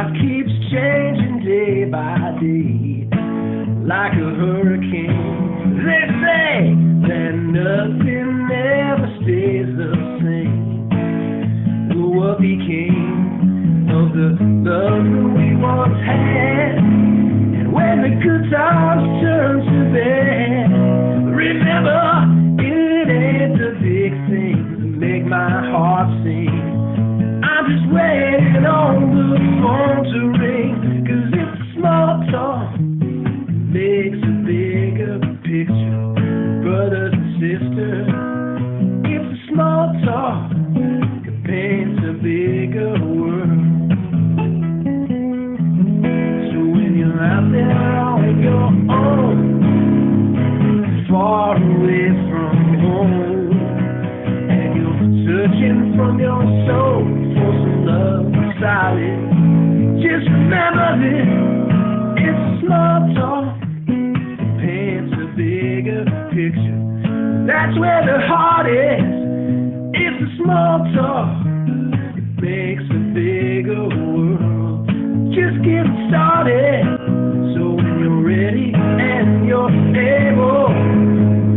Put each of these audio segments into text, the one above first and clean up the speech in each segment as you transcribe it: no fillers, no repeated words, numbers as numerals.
life keeps changing day by day, like a hurricane. They say that nothing ever stays the same. But what became of the love that we once had? And when the good times turn to bad, remember, it ain't the big things that make my heart sing. I'm just waiting on the phone to ring, 'cause it's a small talk that makes a bigger picture. Brothers and sisters, it's a small talk that paints a bigger world. So when you're out there on your own, far away from home, and you're searching from your soul for some love solid, just remember this, it's a small talk that paints a bigger picture. That's where the heart is. It's a small talk that makes a bigger world. Just get started. So when you're ready and you're able,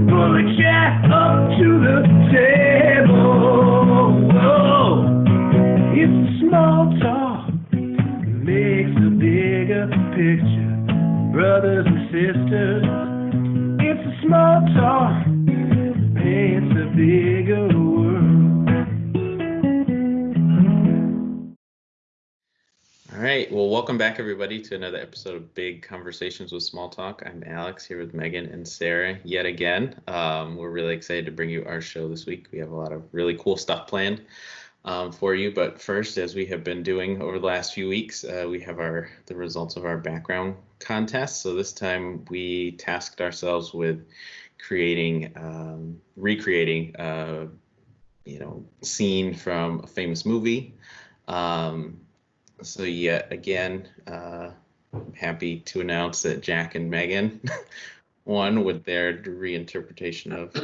pull a chair up to the table. Oh, it's a small talk that makes a bigger picture. Brothers and sisters, it's a small talk that paints a bigger world. All right, well, welcome back, everybody, to another episode of Big Conversations with Small Talk. I'm Alex, here with Megan and Sarah yet again. We're really excited to bring you our show this week. We have a lot of really cool stuff planned for you. But first, as we have been doing over the last few weeks, we have the results of our background contest. So this time we tasked ourselves with recreating a scene from a famous movie. So yet again, I'm happy to announce that Jack and Megan won with their reinterpretation of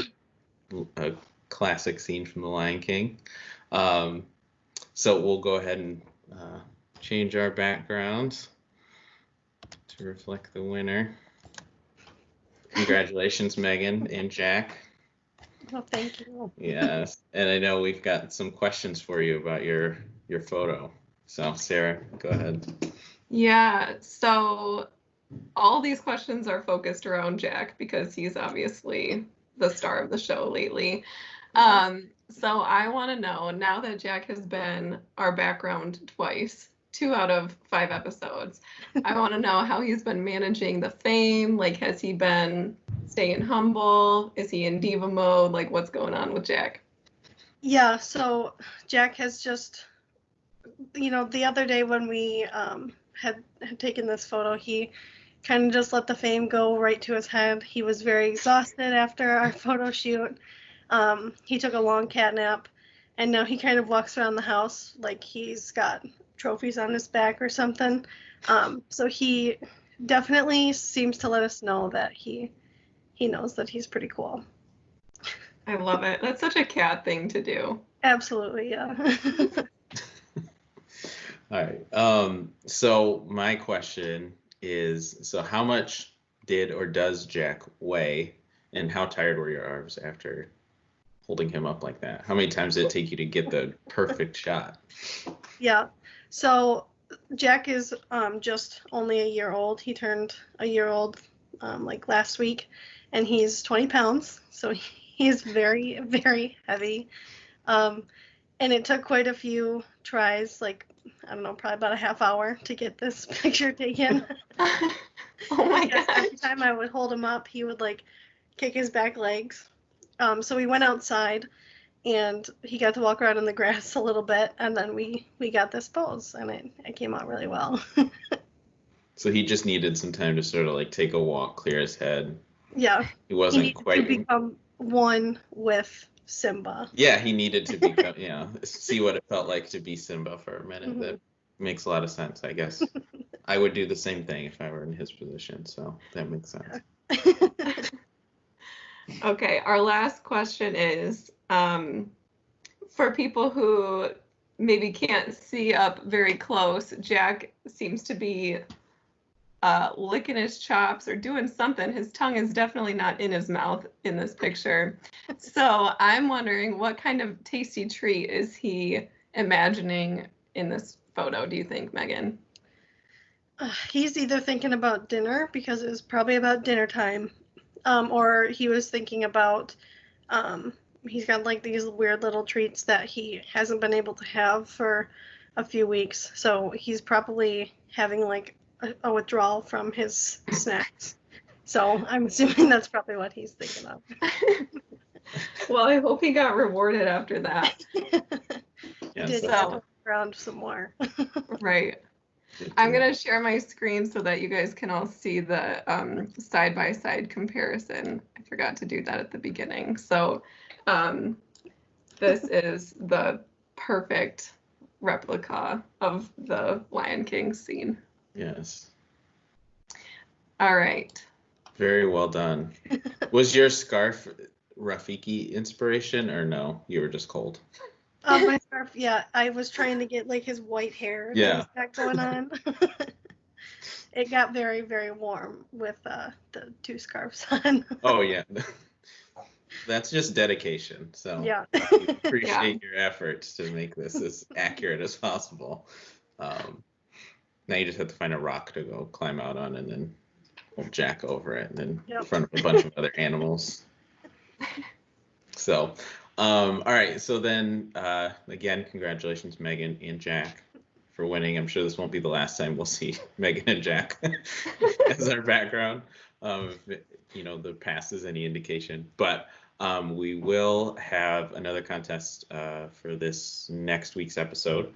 a classic scene from The Lion King. So we'll go ahead and change our backgrounds to reflect the winner. Congratulations, Megan and Jack. Well, thank you. Yes, and I know we've got some questions for you about your photo. So, Sarah, go ahead. Yeah, so all these questions are focused around Jack because he's obviously the star of the show lately. So I want to know, now that Jack has been our background twice, 2 out of 5 episodes, I want to know how he's been managing the fame. Like, has he been staying humble? Is he in diva mode? Like, what's going on with Jack? Yeah, so Jack has just, the other day when we had taken this photo, he kind of just let the fame go right to his head. He was very exhausted after our photo shoot. He took a long cat nap, and now he kind of walks around the house like he's got trophies on his back or something. So he definitely seems to let us know that he knows that he's pretty cool. I love it. That's such a cat thing to do. Absolutely, yeah. All right. So my question is, so how much did or does Jack weigh, and how tired were your arms after holding him up like that? How many times did it take you to get the perfect shot? Yeah. So Jack is just only a year old. He turned a year old like last week, and he's 20 pounds. So he's very, very heavy. And it took quite a few tries, like, I don't know, probably about a half hour to get this picture taken. Oh my Because gosh. every time I would hold him up, he would like kick his back legs. So we went outside, and he got to walk around in the grass a little bit, and then we got this pose, and it came out really well. So he just needed some time to sort of like take a walk, clear his head. Yeah. He wasn't needed quite. to become one with Simba. Yeah, he needed to become, see what it felt like to be Simba for a minute. Mm-hmm. That makes a lot of sense, I guess. I would do the same thing if I were in his position, so that makes sense. Okay, our last question is, for people who maybe can't see up very close, Jack seems to be licking his chops or doing something. His tongue is definitely not in his mouth in this picture. So I'm wondering, what kind of tasty treat is he imagining in this photo, do you think, Megan? He's either thinking about dinner, because it was probably about dinner time, or he was thinking about, he's got like these weird little treats that he hasn't been able to have for a few weeks. So he's probably having like a withdrawal from his snacks. So I'm assuming that's probably what he's thinking of. Well, I hope he got rewarded after that. Yeah, Did so around some more. right. I'm gonna share my screen so that you guys can all see the side-by-side comparison. I forgot to do that at the beginning. So this is the perfect replica of the Lion King scene. Yes. All right. Very well done. Was your scarf Rafiki inspiration, or no? You were just cold. My scarf, yeah, I was trying to get like his white hair that he's got going on. It got very, very warm with the 2 scarves on. Oh yeah. That's just dedication. So Yeah. we appreciate your efforts to make this as accurate as possible. Now you just have to find a rock to go climb out on, and then hold Jack over it, and then in front of a bunch of other animals. So, all right. So then, again, congratulations, Megan and Jack, for winning. I'm sure this won't be the last time we'll see Megan and Jack as our background. If, you know, the past is any indication, but we will have another contest for this next week's episode,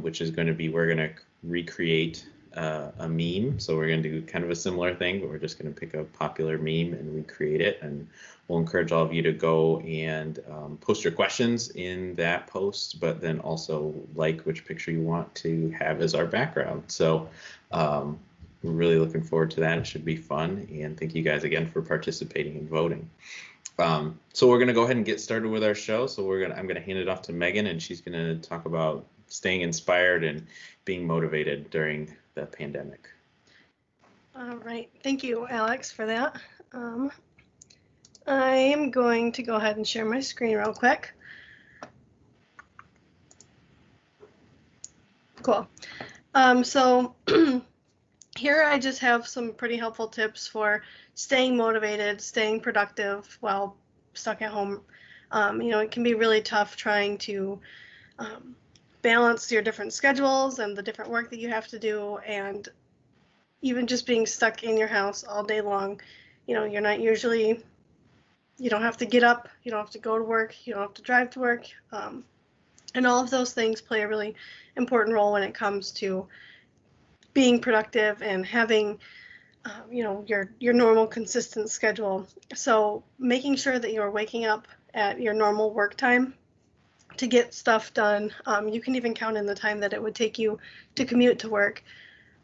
which is going to be, we're going to recreate a meme. So we're going to do kind of a similar thing, but we're just going to pick a popular meme and recreate it. And we'll encourage all of you to go and post your questions in that post, but then also like which picture you want to have as our background. So we're really looking forward to that. It should be fun. And thank you guys again for participating and voting. So we're going to go ahead and get started with our show. So I'm going to hand it off to Megan, and she's going to talk about staying inspired and being motivated during the pandemic. All right. Thank you, Alex, for that. I am going to go ahead and share my screen real quick. Cool. So here I just have some pretty helpful tips for staying motivated, staying productive while stuck at home. You know, it can be really tough trying to balance your different schedules and the different work that you have to do, and even just being stuck in your house all day long. You know, you don't have to get up, you don't have to go to work, you don't have to drive to work, and all of those things play a really important role when it comes to being productive and having you know, your normal consistent schedule. So making sure that you're waking up at your normal work time to get stuff done. You can even count in the time that it would take you to commute to work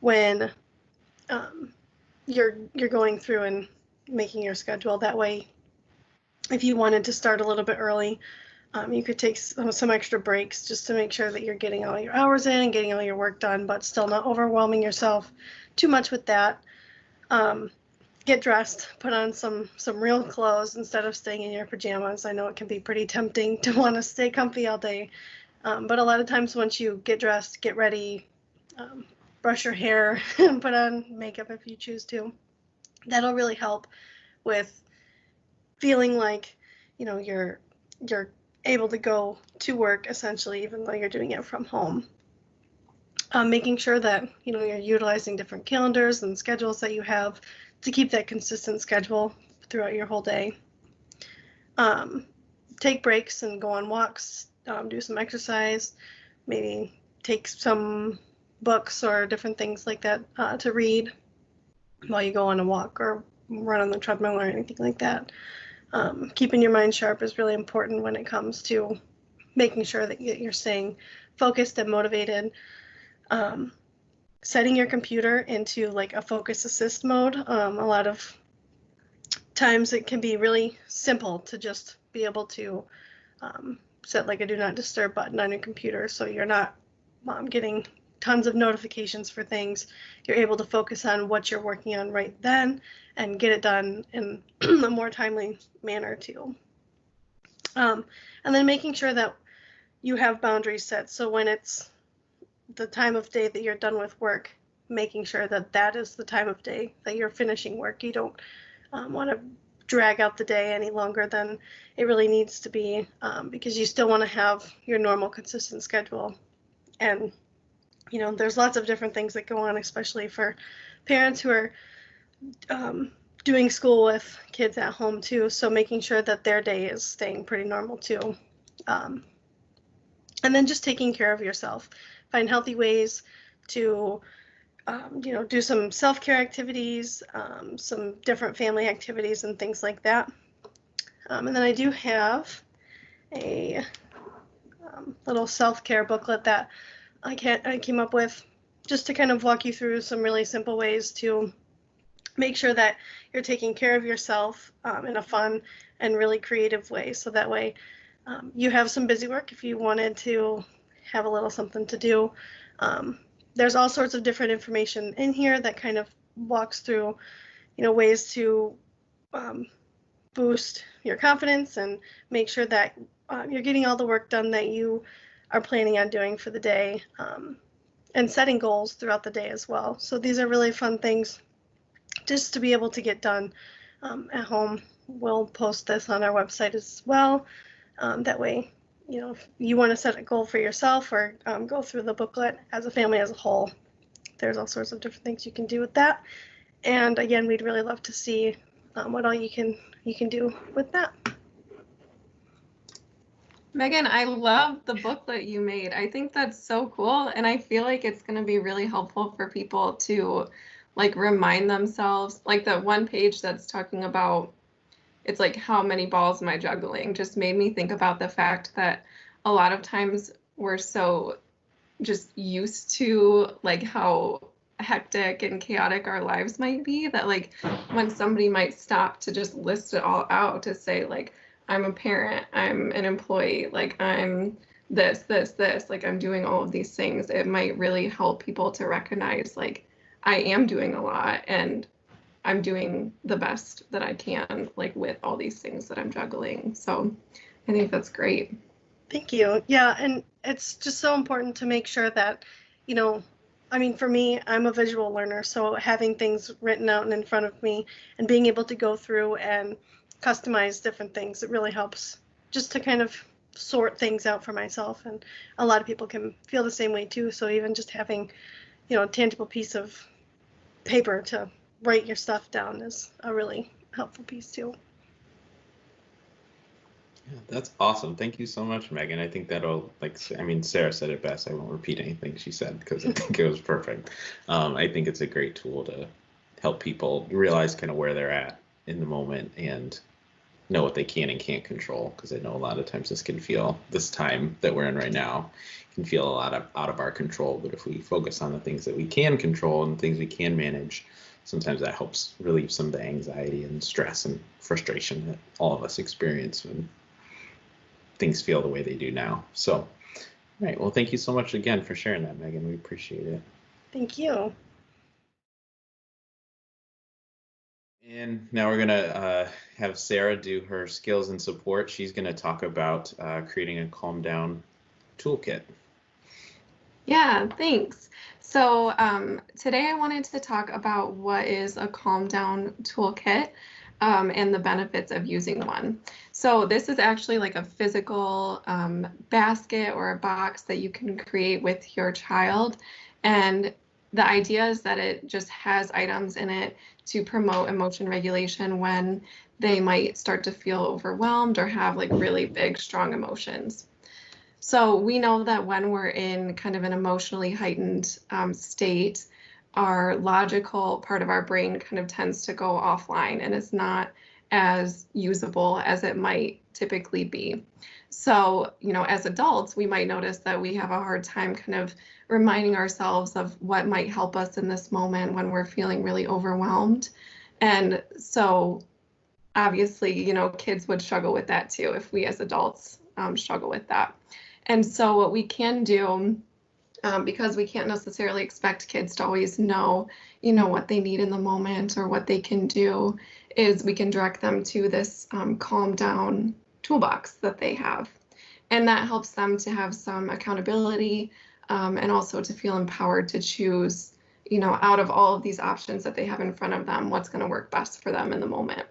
when you're going through and making your schedule. That way, if you wanted to start a little bit early, you could take some extra breaks just to make sure that you're getting all your hours in and getting all your work done, but still not overwhelming yourself too much with that. Get dressed, put on some real clothes instead of staying in your pajamas. I know it can be pretty tempting to want to stay comfy all day, but a lot of times once you get dressed, get ready, brush your hair, and put on makeup if you choose to, that'll really help with feeling like, you know, you're able to go to work essentially, even though you're doing it from home. Making sure that, you know, you're utilizing different calendars and schedules that you have to keep that consistent schedule throughout your whole day. Take breaks and go on walks, do some exercise, maybe take some books or different things like that to read while you go on a walk or run on the treadmill or anything like that. Keeping your mind sharp is really important when it comes to making sure that you're staying focused and motivated. Setting your computer into like a focus assist mode. A lot of times it can be really simple to just be able to set like a do not disturb button on your computer, so you're not getting tons of notifications for things. You're able to focus on what you're working on right then and get it done in a more timely manner too. And then making sure that you have boundaries set. So when it's the time of day that you're done with work, making sure that that is the time of day that you're finishing work. You don't want to drag out the day any longer than it really needs to be, because you still want to have your normal consistent schedule. And there's lots of different things that go on, especially for parents who are doing school with kids at home too, so making sure that their day is staying pretty normal too. And then just taking care of yourself. Find healthy ways to do some self-care activities, some different family activities and things like that. And then I do have a little self-care booklet that I came up with just to kind of walk you through some really simple ways to make sure that you're taking care of yourself in a fun and really creative way. So that way you have some busy work if you wanted to have a little something to do. There's all sorts of different information in here that kind of walks through, ways to boost your confidence and make sure that you're getting all the work done that you are planning on doing for the day, and setting goals throughout the day as well. So these are really fun things just to be able to get done at home. We'll post this on our website as well. That way, if you want to set a goal for yourself or go through the booklet as a family as a whole, there's all sorts of different things you can do with that. And again, we'd really love to see what all you can do with that. Megan, I love the booklet you made. I think that's so cool, and I feel like it's going to be really helpful for people to remind themselves. Like the one page that's talking about, it's like, how many balls am I juggling? Just made me think about the fact that a lot of times we're so just used to how hectic and chaotic our lives might be that when somebody might stop to just list it all out to say I'm a parent, I'm an employee, I'm this, I'm doing all of these things, it might really help people to recognize I am doing a lot and I'm doing the best that I can with all these things that I'm juggling. So I think that's great. Thank you. Yeah, and it's just so important to make sure that, for me, I'm a visual learner, so having things written out and in front of me and being able to go through and customize different things, it really helps just to kind of sort things out for myself. And a lot of people can feel the same way too. So even just having, a tangible piece of paper to write your stuff down is a really helpful piece too. Yeah, that's awesome. Thank you so much, Megan. I think that'll, Sara said it best. I won't repeat anything she said because I think it was perfect. I think it's a great tool to help people realize kind of where they're at in the moment and know what they can and can't control, because I know a lot of times this time that we're in right now can feel a lot out of our control. But if we focus on the things that we can control and things we can manage, sometimes that helps relieve some of the anxiety and stress and frustration that all of us experience when things feel the way they do now. So, all right. Well, thank you so much again for sharing that, Megan. We appreciate it. Thank you. And now we're going to have Sara do her skills and support. She's going to talk about creating a calm down toolkit. Yeah, thanks. So today I wanted to talk about what is a calm down toolkit and the benefits of using one. So this is actually like a physical basket or a box that you can create with your child. And the idea is that it just has items in it to promote emotion regulation when they might start to feel overwhelmed or have really big, strong emotions. So we know that when we're in kind of an emotionally heightened state, our logical part of our brain kind of tends to go offline and it's not as usable as it might typically be. So, as adults, we might notice that we have a hard time kind of reminding ourselves of what might help us in this moment when we're feeling really overwhelmed. And so obviously, kids would struggle with that too if we as adults struggle with that. And so what we can do, because we can't necessarily expect kids to always know, what they need in the moment or what they can do, is we can direct them to this calm down toolbox that they have. And that helps them to have some accountability and also to feel empowered to choose, out of all of these options that they have in front of them, what's going to work best for them in the moment.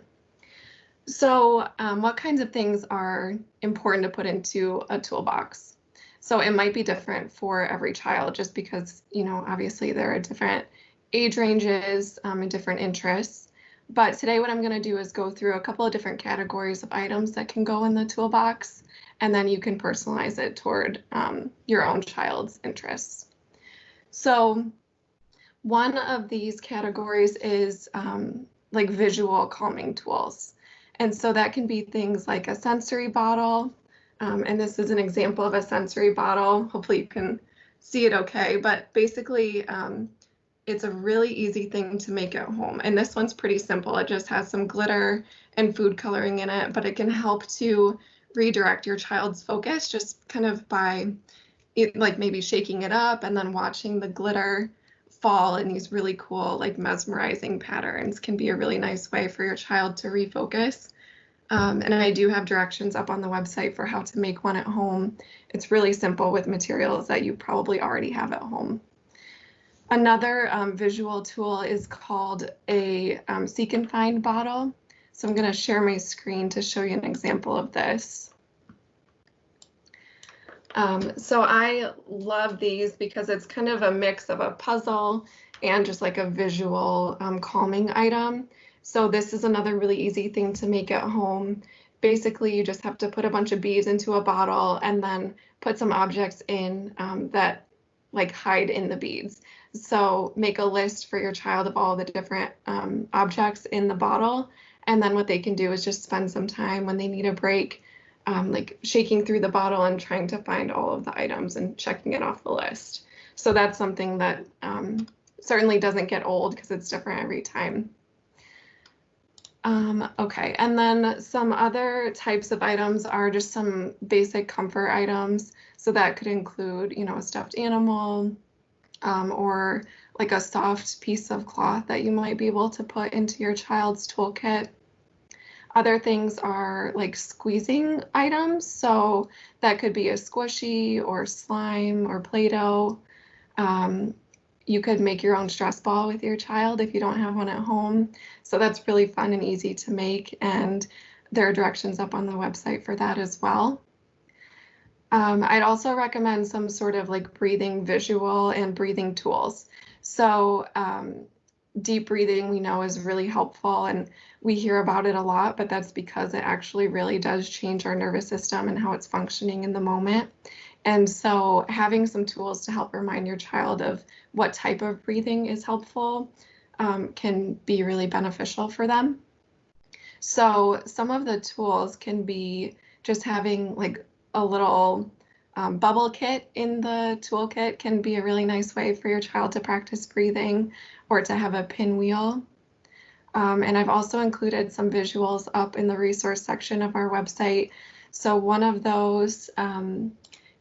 So what kinds of things are important to put into a toolbox? So it might be different for every child just because, obviously there are different age ranges and different interests. But today what I'm going to do is go through a couple of different categories of items that can go in the toolbox, and then you can personalize it toward your own child's interests. So one of these categories is like visual calming tools. And so that can be things like a sensory bottle. And this is an example of a sensory bottle. Hopefully you can see it okay, but basically it's a really easy thing to make at home. And this one's pretty simple. It just has some glitter and food coloring in it, but it can help to redirect your child's focus just kind of by like maybe shaking it up and then watching the glitter fall in these really cool, like mesmerizing patterns can be a really nice way for your child to refocus. And I do have directions up on the website for how to make one at home. It's really simple with materials that you probably already have at home. Another visual tool is called a seek and find bottle. So I'm going to share my screen to show you an example of this. So I love these because it's kind of a mix of a puzzle and just like a visual calming item. So this is another really easy thing to make at home. Basically, you just have to put a bunch of beads into a bottle and then put some objects in that like hide in the beads. So make a list for your child of all the different objects in the bottle. And then what they can do is just spend some time when they need a break, like shaking through the bottle and trying to find all of the items and checking it off the list. So that's something that certainly doesn't get old because it's different every time. Okay, and then some other types of items are just some basic comfort items. So that could include, a stuffed animal or like a soft piece of cloth that you might be able to put into your child's toolkit. Other things are like squeezing items. So that could be a squishy or slime or Play-Doh. You could make your own stress ball with your child if you don't have one at home. So that's really fun and easy to make. And there are directions up on the website for that as well. I'd also recommend some sort of like breathing visual and breathing tools. So deep breathing we know is really helpful and we hear about it a lot, but that's because it actually really does change our nervous system and how it's functioning in the moment. And so having some tools to help remind your child of what type of breathing is helpful can be really beneficial for them. So some of the tools can be just having like a little bubble kit in the toolkit can be a really nice way for your child to practice breathing, or to have a pinwheel. And I've also included some visuals up in the resource section of our website. So one of those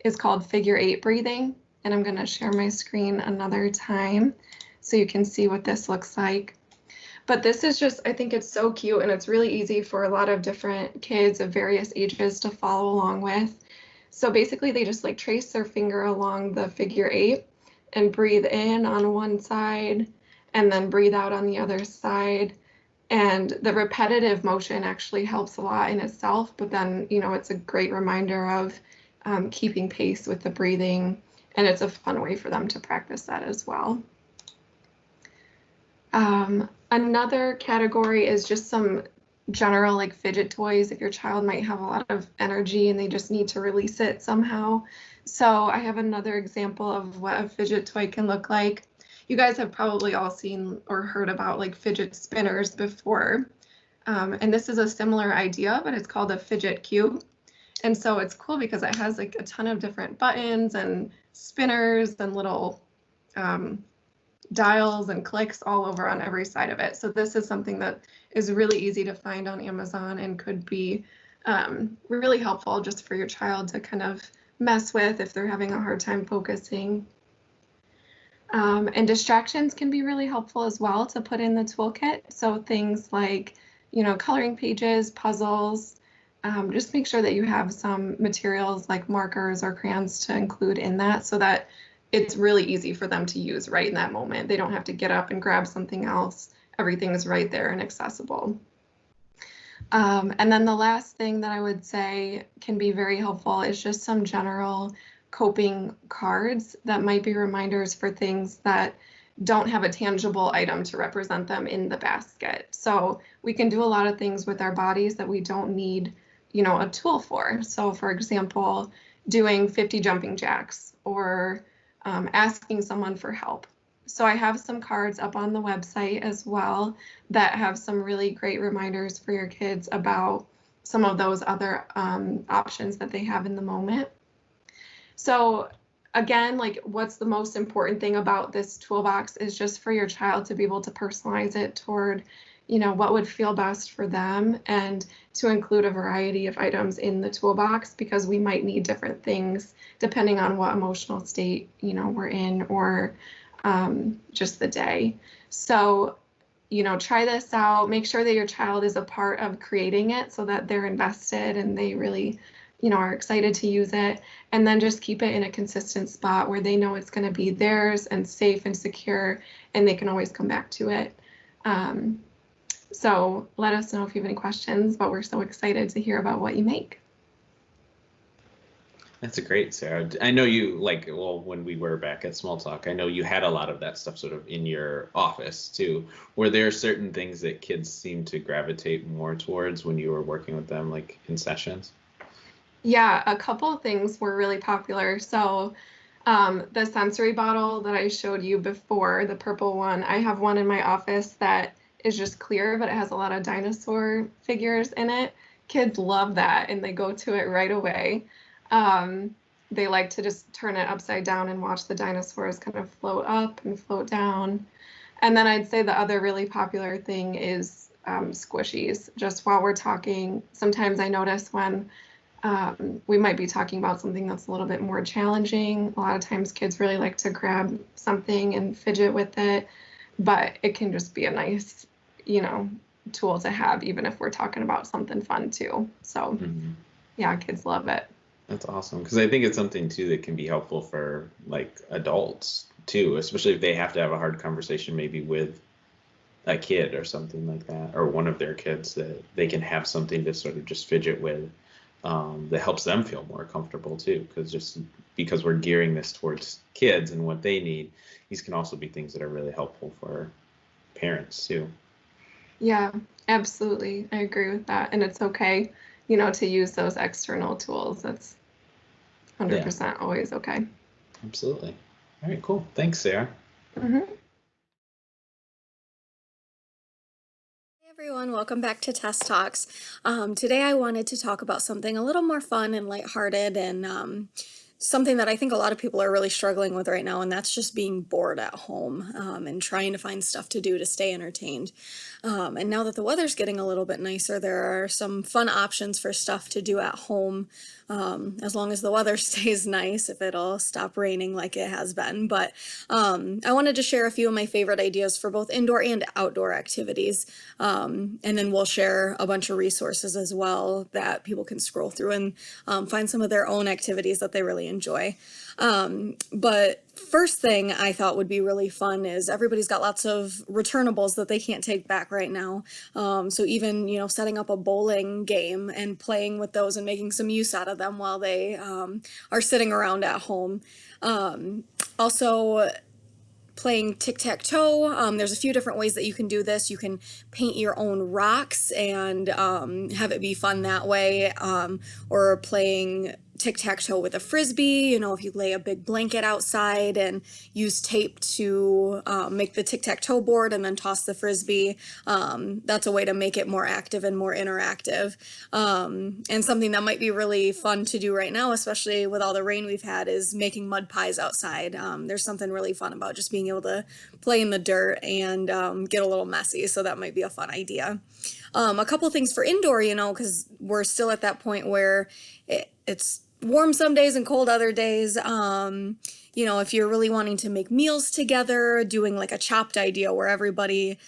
is called figure 8 breathing, and I'm going to share my screen another time so you can see what this looks like. But this is just, I think it's so cute and it's really easy for a lot of different kids of various ages to follow along with. So basically they just like trace their finger along the figure 8 and breathe in on one side and then breathe out on the other side. And the repetitive motion actually helps a lot in itself, but then, it's a great reminder of keeping pace with the breathing, and it's a fun way for them to practice that as well. Another category is just some general like fidget toys if your child might have a lot of energy and they just need to release it somehow. So I have another example of what a fidget toy can look like. You guys have probably all seen or heard about like fidget spinners before. And this is a similar idea, but it's called a fidget cube. And so it's cool because it has like a ton of different buttons and spinners and little dials and clicks all over on every side of it. So this is something that is really easy to find on Amazon and could be really helpful just for your child to kind of mess with if they're having a hard time focusing. And distractions can be really helpful as well to put in the toolkit. So things like, coloring pages, puzzles, just make sure that you have some materials like markers or crayons to include in that so that it's really easy for them to use right in that moment. They don't have to get up and grab something else. Everything is right there and accessible. And then the last thing that I would say can be very helpful is just some general coping cards that might be reminders for things that don't have a tangible item to represent them in the basket. So we can do a lot of things with our bodies that we don't need, a tool for. So for example, doing 50 jumping jacks or asking someone for help. So I have some cards up on the website as well that have some really great reminders for your kids about some of those other options that they have in the moment. So again, like what's the most important thing about this toolbox is just for your child to be able to personalize it toward, what would feel best for them and to include a variety of items in the toolbox because we might need different things depending on what emotional state, we're in or just the day. So, try this out, make sure that your child is a part of creating it so that they're invested and they really, are excited to use it. And then just keep it in a consistent spot where they know it's going to be theirs and safe and secure and they can always come back to it. So let us know if you have any questions, but we're so excited to hear about what you make. That's great, Sarah. I know you when we were back at Small Talk, I know you had a lot of that stuff sort of in your office too. Were there certain things that kids seem to gravitate more towards when you were working with them, like in sessions? Yeah, a couple of things were really popular. So the sensory bottle that I showed you before, the purple one, I have one in my office that is just clear, but it has a lot of dinosaur figures in it. Kids love that and they go to it right away. They like to just turn it upside down and watch the dinosaurs kind of float up and float down. And then I'd say the other really popular thing is squishies. Just while we're talking, sometimes I notice when we might be talking about something that's a little bit more challenging. A lot of times kids really like to grab something and fidget with it, but it can just be a nice, tool to have, even if we're talking about something fun too. So yeah, kids love it. That's awesome, because I think it's something too that can be helpful for like adults too, especially if they have to have a hard conversation maybe with a kid or something like that, or one of their kids, that they can have something to sort of just fidget with that helps them feel more comfortable too, because we're gearing this towards kids and what they need. These can also be things that are really helpful for parents too. Yeah, absolutely. I agree with that. And it's okay, to use those external tools. That's 100% always okay. Absolutely. All right, cool. Thanks, Sarah. Hey everyone, welcome back to Test Talks. Today I wanted to talk about something a little more fun and lighthearted and something that I think a lot of people are really struggling with right now, and that's just being bored at home and trying to find stuff to do to stay entertained. And now that the weather's getting a little bit nicer, there are some fun options for stuff to do at home, as long as the weather stays nice, if it'll stop raining like it has been. But I wanted to share a few of my favorite ideas for both indoor and outdoor activities. And then we'll share a bunch of resources as well that people can scroll through and find some of their own activities that they really enjoy. But first thing I thought would be really fun is everybody's got lots of returnables that they can't take back right now. So even, setting up a bowling game and playing with those and making some use out of them while they are sitting around at home. Also, playing tic-tac-toe. There's a few different ways that you can do this. You can paint your own rocks and have it be fun that way, or playing tic-tac-toe with a frisbee, you know, if you lay a big blanket outside and use tape to make the tic-tac-toe board and then toss the frisbee. That's a way to make it more active and more interactive. And something that might be really fun to do right now, especially with all the rain we've had, is making mud pies outside. There's something really fun about just being able to play in the dirt and get a little messy, so that might be a fun idea. A couple things for indoor, you know, because we're still at that point where it's warm some days and cold other days. You know, if you're really wanting to make meals together, doing like a chopped idea where everybody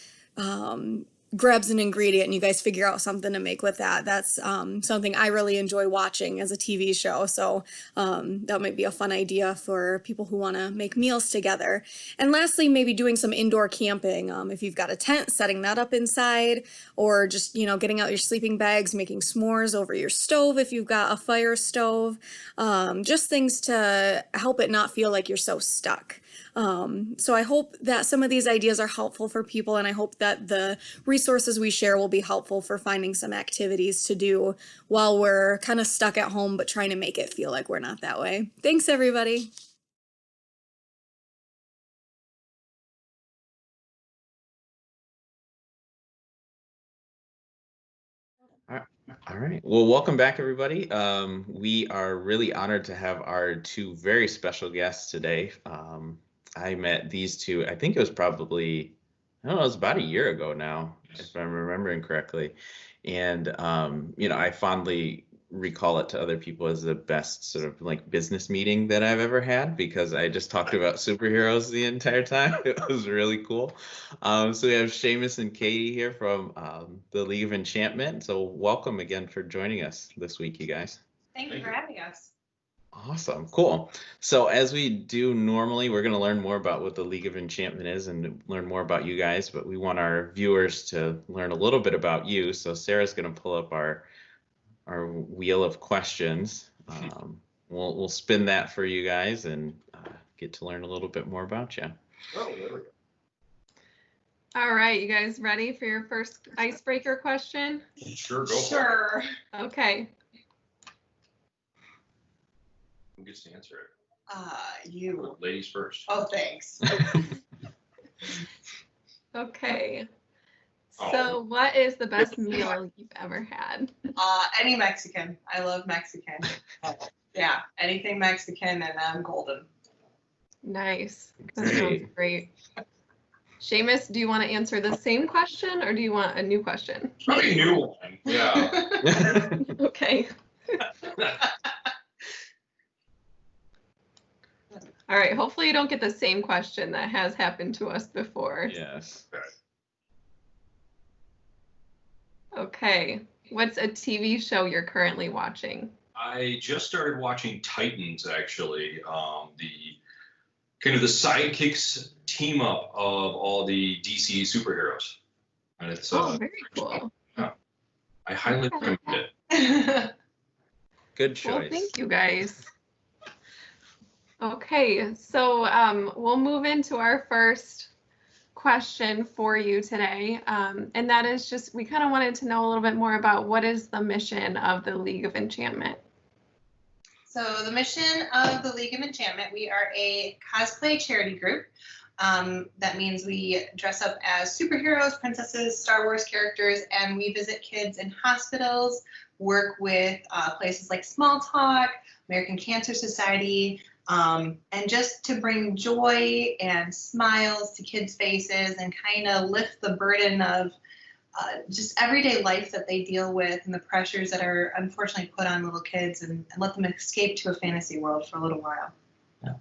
grabs an ingredient and you guys figure out something to make with that. That's something I really enjoy watching as a TV show. So that might be a fun idea for people who want to make meals together. And lastly, maybe doing some indoor camping. If you've got a tent, setting that up inside, or just, you know, getting out your sleeping bags, making s'mores over your stove if you've got a fire stove. Just things to help it not feel like you're so stuck. So I hope that some of these ideas are helpful for people, and I hope that the resources we share will be helpful for finding some activities to do while we're kind of stuck at home, but trying to make it feel like we're not that way. Thanks, everybody. All right. Well, welcome back, everybody. We are really honored to have our two very special guests today. I met these two, I think it was probably, I don't know, it was about a year ago now, if I'm remembering correctly. And, you know, I fondly recall it to other people as the best sort of like business meeting that I've ever had, because I just talked about superheroes the entire time. It was really cool. So we have Seamus and Katie here from the League of Enchantment. So welcome again for joining us this week, you guys. Thank you for having us. Awesome. Cool. So as we do normally, we're going to learn more about what the League of Enchantment is and learn more about you guys, but we want our viewers to learn a little bit about you. So Sarah's going to pull up our wheel of questions. We'll spin that for you guys and get to learn a little bit more about you. Oh, there we go. All right, you guys ready for your first icebreaker question? Sure, go for it. Okay. Who gets to answer it? You. Ladies first. Oh, thanks. Okay. So what is the best meal you've ever had? Any Mexican. I love Mexican. Yeah, anything Mexican and I'm golden. Nice. That sounds great. Seamus, do you want to answer the same question or do you want a new question? Probably a new one. Yeah. Okay. All right. Hopefully you don't get the same question that has happened to us before. Yes. Okay. What's a TV show you're currently watching? I just started watching Titans, actually. The kind of the sidekicks team up of all the DC superheroes. And it's very cool. Yeah. I highly recommend it. Good choice. Well, thank you guys. Okay, so we'll move into our first question for you today, and that is just, we kind of wanted to know a little bit more about what is the mission of the League of Enchantment. So the mission of the League of Enchantment, we are a cosplay charity group. That means we dress up as superheroes, princesses, Star Wars characters, and we visit kids in hospitals, work with places like Small Talk, American Cancer Society, and just to bring joy and smiles to kids' faces and kind of lift the burden of just everyday life that they deal with and the pressures that are unfortunately put on little kids, and let them escape to a fantasy world for a little while. Yeah.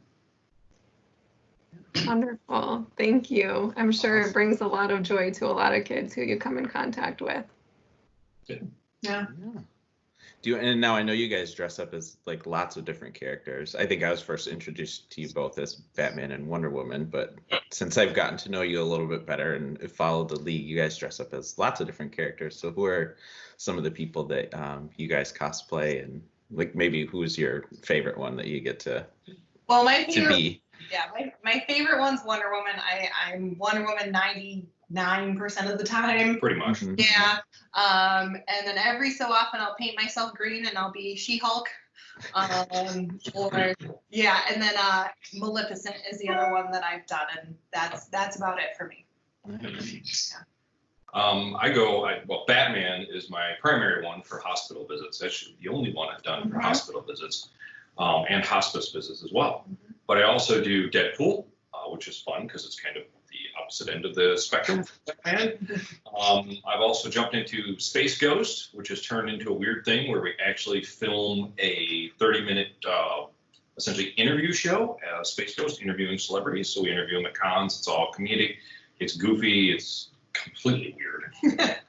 Wonderful. Thank you. I'm sure it brings a lot of joy to a lot of kids who you come in contact with. Yeah. And now I know you guys dress up as like lots of different characters. I think I was first introduced to you both as Batman and Wonder Woman, but since I've gotten to know you a little bit better and followed the League, you guys dress up as lots of different characters. So who are some of the people that you guys cosplay, and like maybe who's your favorite one that you get to be? Yeah, my favorite one's Wonder Woman. I'm Wonder Woman 99% of the time. Pretty much. Mm-hmm. Yeah. And then every so often I'll paint myself green and I'll be She-Hulk. Or yeah, and then Maleficent is the other one that I've done, and that's about it for me. Well, Batman is my primary one for hospital visits. That's the only one I've done for hospital visits, and hospice visits as well. But I also do Deadpool, which is fun because it's kind of the opposite end of the spectrum for Batman. I've also jumped into Space Ghost, which has turned into a weird thing where we actually film a 30-minute essentially interview show, Space Ghost interviewing celebrities. So we interview them at cons. It's all comedic. It's goofy. It's completely weird.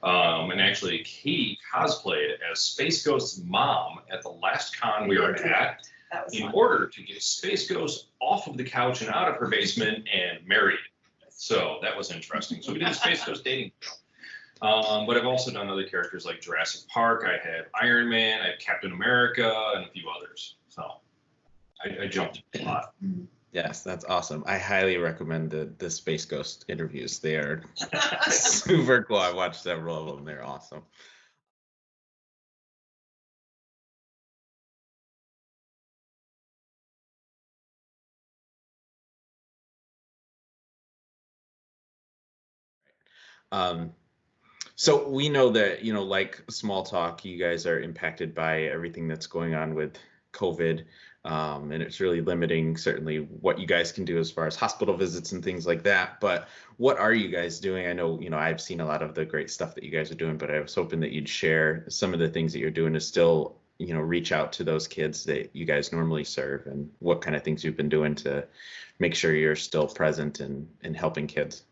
And actually, Katie cosplayed as Space Ghost's mom at the last con we were at in order to get Space Ghost off of the couch and out of her basement and married. So that was interesting. So we did a Space Ghost dating show. But I've also done other characters like Jurassic Park. I had Iron Man, I had Captain America, and a few others. So I jumped a lot. Yes, that's awesome. I highly recommend the Space Ghost interviews. They are super cool. I watched several of them. They're awesome. So we know that, like Small Talk, you guys are impacted by everything that's going on with COVID. And it's really limiting certainly what you guys can do as far as hospital visits and things like that. But what are you guys doing? I know, I've seen a lot of the great stuff that you guys are doing, but I was hoping that you'd share some of the things that you're doing to still, reach out to those kids that you guys normally serve, and what kind of things you've been doing to make sure you're still present and helping kids.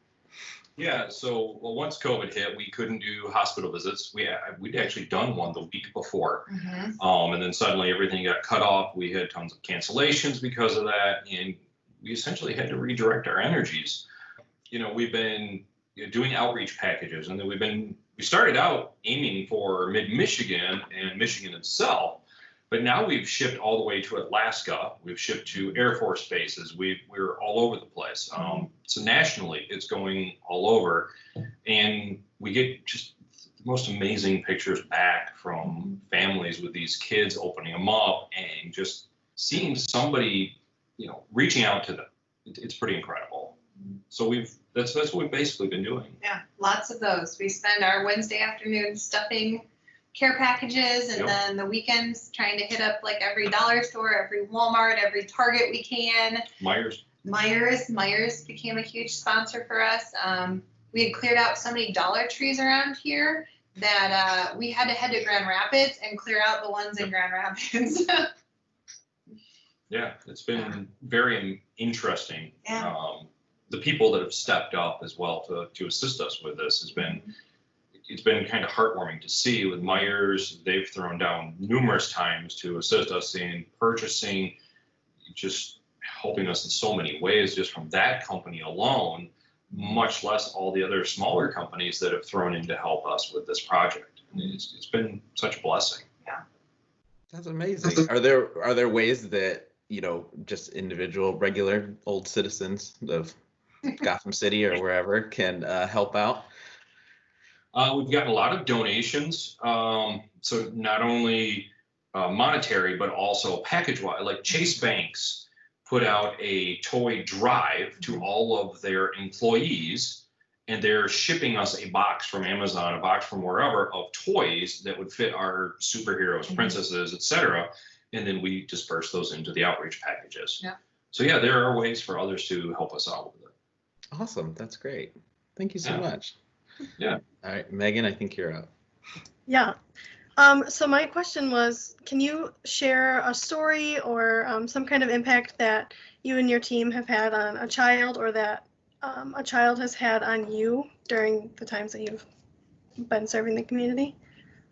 Yeah, so once COVID hit, we couldn't do hospital visits. We'd actually done one the week before, and then suddenly everything got cut off. We had tons of cancellations because of that, and we essentially had to redirect our energies. We've been doing outreach packages, and then we started out aiming for mid-Michigan and Michigan itself, but now we've shipped all the way to Alaska. We've shipped to Air Force bases. We're all over the place. So nationally, it's going all over. And we get just the most amazing pictures back from families with these kids, opening them up and just seeing somebody, reaching out to them. It's pretty incredible. So that's what we've basically been doing. Yeah, lots of those. We spend our Wednesday afternoon stuffing care packages, and then the weekends trying to hit up like every dollar store, every Walmart, every Target we can. Myers became a huge sponsor for us. We had cleared out so many Dollar Trees around here that we had to head to Grand Rapids and clear out the ones in Grand Rapids. Yeah, it's been very interesting. Yeah. The people that have stepped up as well to assist us with this it's been kind of heartwarming to see. With Myers, they've thrown down numerous times to assist us in purchasing, just helping us in so many ways just from that company alone, much less all the other smaller companies that have thrown in to help us with this project. And it's been such a blessing. Yeah. That's amazing. Are there ways that, just individual regular old citizens of Gotham City or wherever can help out? We've gotten a lot of donations, so not only monetary, but also package-wise. Like Chase Banks put out a toy drive to all of their employees, and they're shipping us a box from Amazon, a box from wherever, of toys that would fit our superheroes, princesses, etc. And then we disperse those into the outreach packages. Yeah. So yeah, there are ways for others to help us out with it. Awesome. That's great. Thank you so much. Yeah. All right, Megan, I think you're up. Yeah. So my question was, can you share a story or some kind of impact that you and your team have had on a child, or that a child has had on you during the times that you've been serving the community?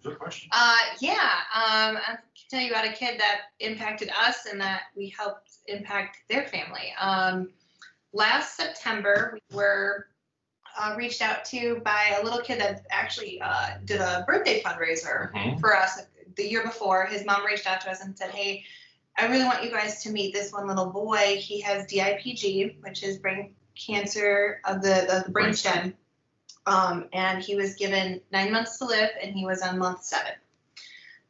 Good question. I can tell you about a kid that impacted us and that we helped impact their family. Last September, we were reached out to by a little kid that actually did a birthday fundraiser for us the year before. His mom reached out to us and said, "Hey, I really want you guys to meet this one little boy. He has DIPG, which is brain cancer of the brainstem. And he was given 9 months to live, and he was on month 7.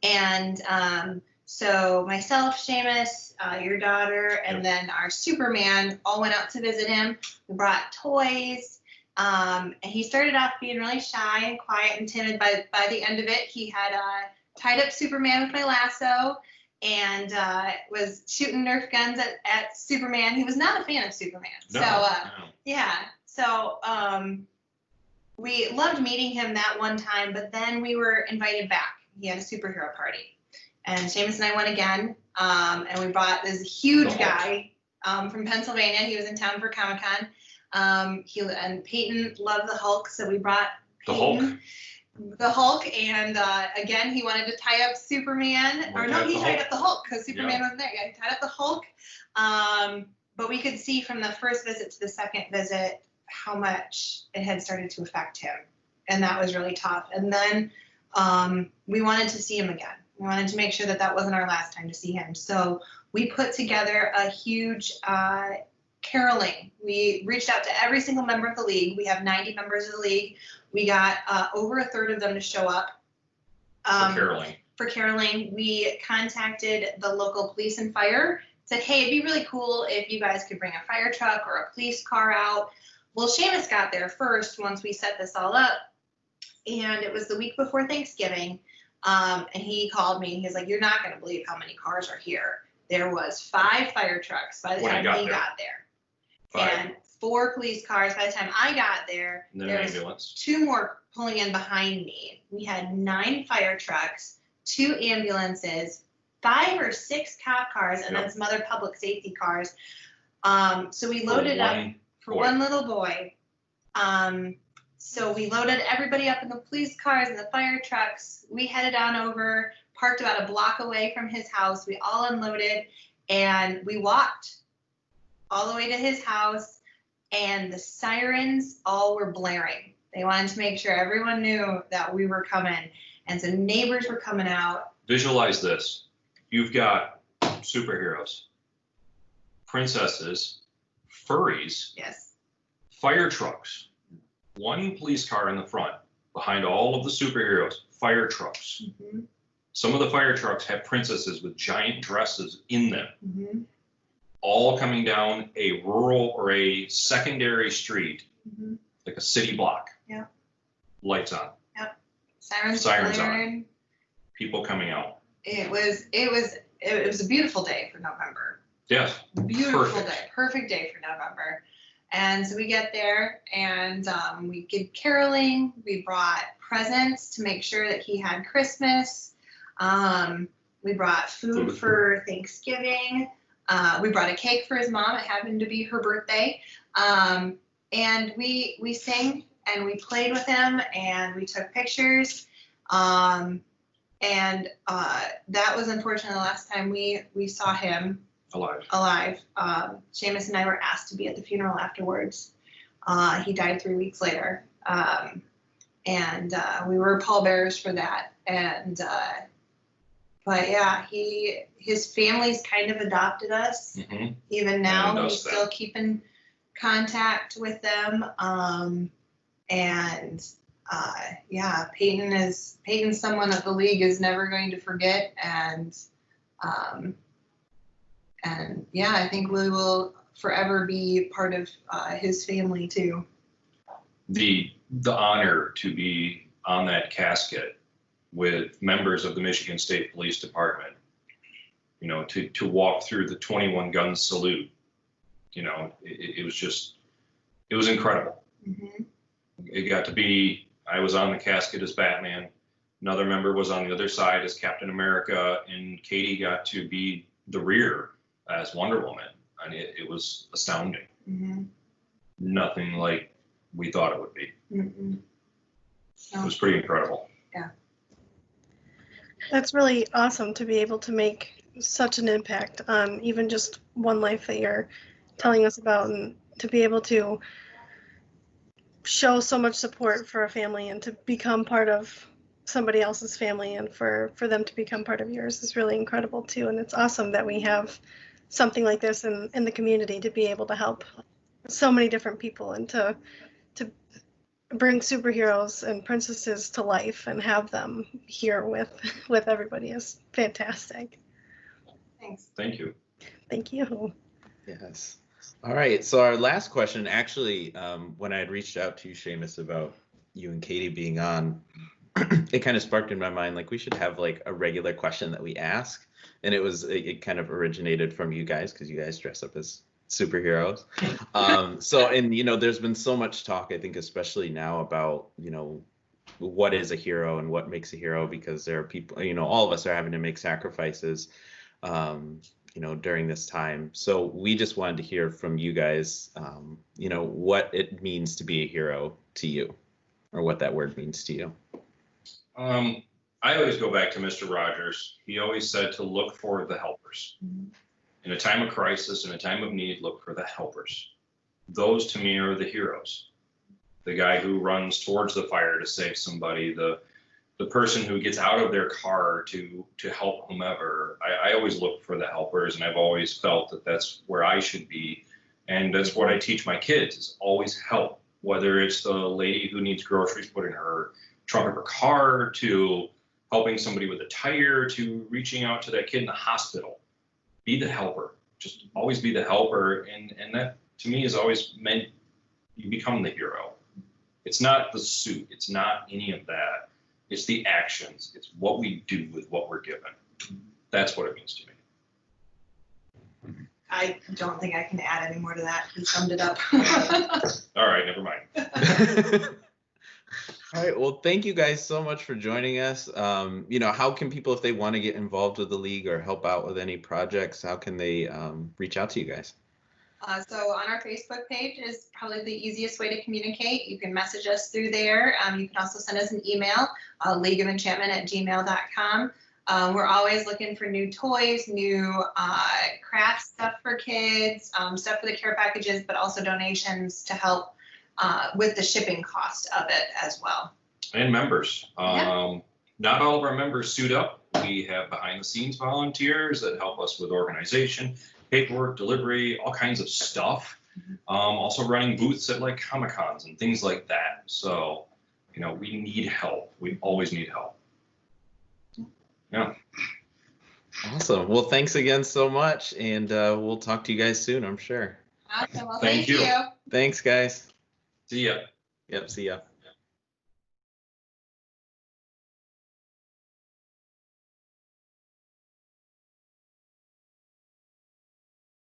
And So myself, Seamus, your daughter, and then our Superman all went out to visit him. We brought toys. And he started off being really shy and quiet and timid. By the end of it, he had tied up Superman with my lasso and was shooting Nerf guns at Superman. He was not a fan of Superman. No. Yeah. So we loved meeting him that one time, but then we were invited back. He had a superhero party. And Seamus and I went again, and we brought this huge guy from Pennsylvania. He was in town for Comic-Con. And Peyton loved the Hulk, so we brought Peyton, the Hulk, and again, he wanted to tie up Superman. He tied up the Hulk because Superman wasn't there. Yeah, he tied up the Hulk. But we could see from the first visit to the second visit how much it had started to affect him, and that was really tough. And then we wanted to see him again. We wanted to make sure that wasn't our last time to see him. So we put together a huge caroling. We reached out to every single member of the league. We have 90 members of the league. We got over a third of them to show up. For caroling, we contacted the local police and fire, said, hey, it'd be really cool if you guys could bring a fire truck or a police car out. Well, Seamus got there first once we set this all up, and it was the week before Thanksgiving. And he called me, and he was like, you're not going to believe how many cars are here. There was 5 fire trucks by the time he got there. 5. And 4 police cars by the time I got there. And then an ambulance. 2 more pulling in behind me. We had 9 fire trucks, 2 ambulances, 5 or 6 cop cars, and then some other public safety cars. So we loaded up for one little boy. So we loaded everybody up in the police cars and the fire trucks. We headed on over, parked about a block away from his house. We all unloaded, and we walked all the way to his house, and the sirens all were blaring. They wanted to make sure everyone knew that we were coming, and so neighbors were coming out. Visualize this. You've got superheroes, princesses, furries, fire trucks, 1 police car in the front, behind all of the superheroes, fire trucks. Mm-hmm. Some of the fire trucks have princesses with giant dresses in them, Mm-hmm. all coming down a rural or a secondary street, Mm-hmm. like a city block. Yeah. Lights on. Yep. Sirens on. People coming out. It was a beautiful day for November. Yes. Beautiful day. Perfect day for November. And so we get there, and we did caroling. We brought presents to make sure that he had Christmas. We brought food for Thanksgiving. We brought a cake for his mom. It happened to be her birthday. And we sang, and we played with him, and we took pictures. And that was unfortunately the last time we saw him alive. Seamus and I were asked to be at the funeral afterwards. He died 3 weeks later. And we were pallbearers for that. And but yeah, his family's kind of adopted us. Mm-hmm. Even now, we still keep in contact with them. Yeah, Peyton's someone that the league is never going to forget. And yeah, I think we will forever be part of his family too. The honor to be on that casket with members of the Michigan State Police Department, you know, to walk through the 21 gun salute, you know, it was incredible. Mm-hmm. It got to be, I was on the casket as Batman. Another member was on the other side as Captain America, and Katie got to be the rear as Wonder Woman. And it was astounding. Mm-hmm. Nothing like we thought it would be. Mm-hmm. It was pretty incredible. Yeah. That's really awesome to be able to make such an impact on even just one life that you're telling us about, and to be able to show so much support for a family and to become part of somebody else's family, and for them to become part of yours is really incredible too. And it's awesome that we have something like this in the community to be able to help so many different people, and to bring superheroes and princesses to life and have them here with everybody is fantastic. Thanks. Thank you. Thank you. Yes. All right. So our last question, actually, when I had reached out to you, Seamus, about you and Katie being on, it kind of sparked in my mind, like we should have like a regular question that we ask. And it kind of originated from you guys because you guys dress up as superheroes. And there's been so much talk, I think, especially now about, what is a hero and what makes a hero, because there are people, all of us are having to make sacrifices, during this time. So we just wanted to hear from you guys, what it means to be a hero to you, or what that word means to you. I always go back to Mr. Rogers. He always said to look for the helpers. In a time of crisis, in a time of need, look for the helpers. Those to me are the heroes. The guy who runs towards the fire to save somebody, the person who gets out of their car to help whomever. I always look for the helpers, and I've always felt that that's where I should be. And that's what I teach my kids, is always help. Whether it's the lady who needs groceries put in her trunk of her car, to helping somebody with a tire, to reaching out to that kid in the hospital. Be the helper. Just always be the helper. And that to me has always meant you become the hero. It's not the suit. It's not any of that. It's the actions. It's what we do with what we're given. That's what it means to me. I don't think I can add any more to that. He summed it up. All right, never mind. All right. Well, thank you guys so much for joining us. How can people, if they want to get involved with the league or help out with any projects, how can they reach out to you guys? So on our Facebook page is probably the easiest way to communicate. You can message us through there. You can also send us an email, leagueofenchantment@gmail.com. We're always looking for new toys, new craft stuff for kids, stuff for the care packages, but also donations to help with the shipping cost of it as well. And members. Not all of our members suit up. We have behind the scenes volunteers that help us with organization, paperwork, delivery, all kinds of stuff. Also running booths at like Comic-Cons and things like that. So, we need help. We always need help. Yeah. Awesome. Well, thanks again so much. And we'll talk to you guys soon, I'm sure. Awesome. Well, Thank you. Thanks, guys. See ya. Yep. See ya.